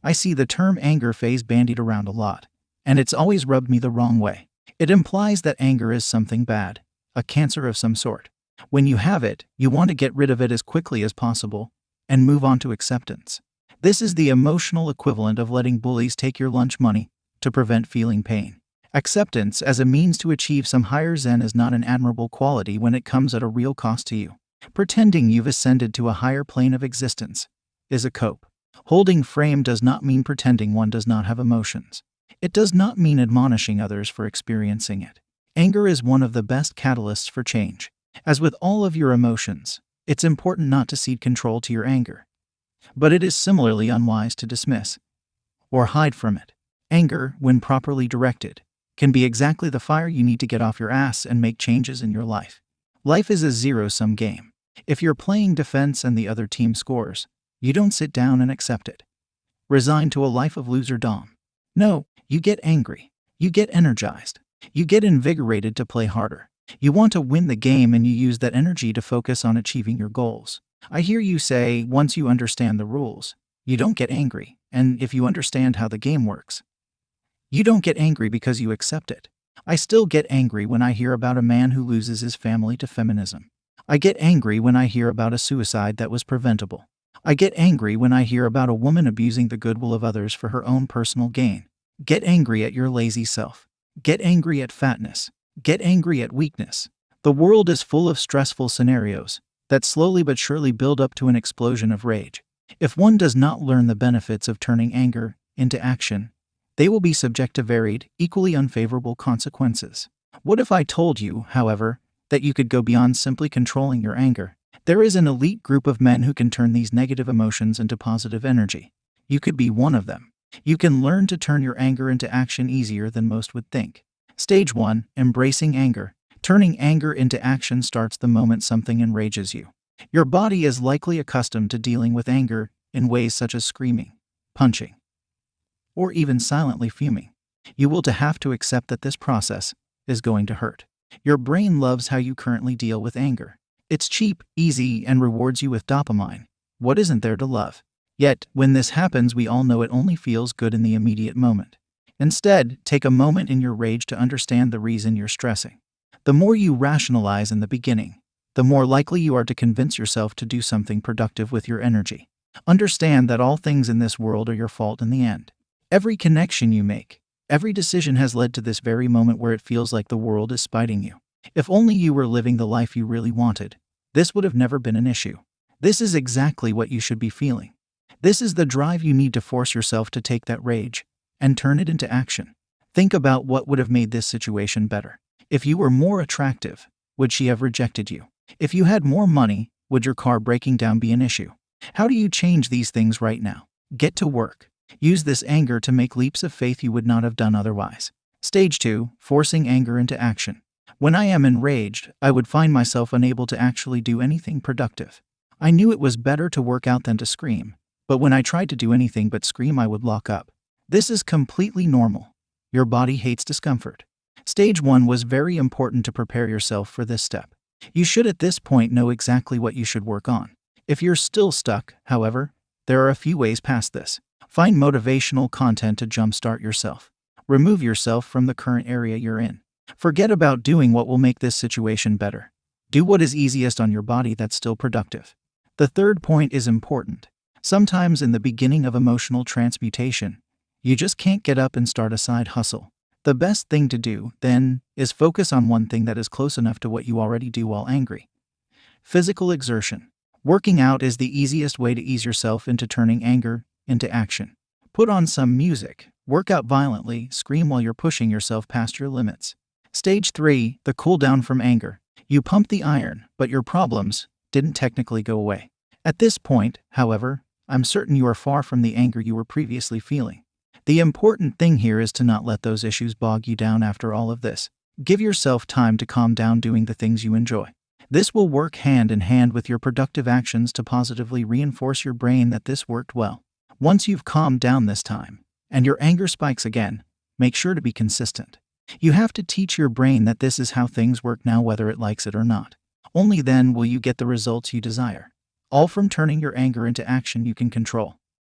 I see the term anger phase bandied around a lot, and it's always rubbed me the wrong way. It implies that anger is something bad, a cancer of some sort. When you have it, you want to get rid of it as quickly as possible and move on to acceptance. This is the emotional equivalent of letting bullies take your lunch money to prevent feeling pain. Acceptance as a means to achieve some higher zen is not an admirable quality when it comes at a real cost to you. Pretending you've ascended to a higher plane of existence is a cope. Holding frame does not mean pretending one does not have emotions. It does not mean admonishing others for experiencing it. Anger is one of the best catalysts for change. As with all of your emotions, it's important not to cede control to your anger. But it is similarly unwise to dismiss or hide from it. Anger, when properly directed, can be exactly the fire you need to get off your ass and make changes in your life. Life is a zero-sum game. If you're playing defense and the other team scores, you don't sit down and accept it. Resign to a life of loser-dom. No, you get angry. You get energized. You get invigorated to play harder. You want to win the game and you use that energy to focus on achieving your goals. I hear you say, once you understand the rules, you don't get angry, and if you understand how the game works, you don't get angry because you accept it. I still get angry when I hear about a man who loses his family to feminism. I get angry when I hear about a suicide that was preventable. I get angry when I hear about a woman abusing the goodwill of others for her own personal gain. Get angry at your lazy self. Get angry at fatness. Get angry at weakness. The world is full of stressful scenarios that slowly but surely build up to an explosion of rage. If one does not learn the benefits of turning anger into action, they will be subject to varied, equally unfavorable consequences. What if I told you, however, that you could go beyond simply controlling your anger? There is an elite group of men who can turn these negative emotions into positive energy. You could be one of them. You can learn to turn your anger into action easier than most would think. Stage 1. Embracing anger. Turning anger into action starts the moment something enrages you. Your body is likely accustomed to dealing with anger in ways such as screaming, punching, or even silently fuming. You will have to accept that this process is going to hurt. Your brain loves how you currently deal with anger. It's cheap, easy, and rewards you with dopamine. What isn't there to love? Yet, when this happens, we all know it only feels good in the immediate moment. Instead, take a moment in your rage to understand the reason you're stressing. The more you rationalize in the beginning, the more likely you are to convince yourself to do something productive with your energy. Understand that all things in this world are your fault in the end. Every connection you make, every decision has led to this very moment where it feels like the world is spiting you. If only you were living the life you really wanted, this would have never been an issue. This is exactly what you should be feeling. This is the drive you need to force yourself to take that rage and turn it into action. Think about what would have made this situation better. If you were more attractive, would she have rejected you? If you had more money, would your car breaking down be an issue? How do you change these things right now? Get to work. Use this anger to make leaps of faith you would not have done otherwise. Stage 2. Forcing anger into action. When I am enraged, I would find myself unable to actually do anything productive. I knew it was better to work out than to scream, but when I tried to do anything but scream, I would lock up. This is completely normal. Your body hates discomfort. Stage 1 was very important to prepare yourself for this step. You should at this point know exactly what you should work on. If you're still stuck, however, there are a few ways past this. Find motivational content to jumpstart yourself. Remove yourself from the current area you're in. Forget about doing what will make this situation better. Do what is easiest on your body that's still productive. The third point is important. Sometimes in the beginning of emotional transmutation, you just can't get up and start a side hustle. The best thing to do, then, is focus on one thing that is close enough to what you already do while angry. Physical exertion. Working out is the easiest way to ease yourself into turning anger into action. Put on some music, work out violently, scream while you're pushing yourself past your limits. Stage 3. The cooldown from anger. You pumped the iron, but your problems didn't technically go away. At this point, however, I'm certain you are far from the anger you were previously feeling. The important thing here is to not let those issues bog you down after all of this. Give yourself time to calm down doing the things you enjoy. This will work hand in hand with your productive actions to positively reinforce your brain that this worked well. Once you've calmed down this time, and your anger spikes again, make sure to be consistent. You have to teach your brain that this is how things work now, whether it likes it or not. Only then will you get the results you desire. All from turning your anger into action you can control.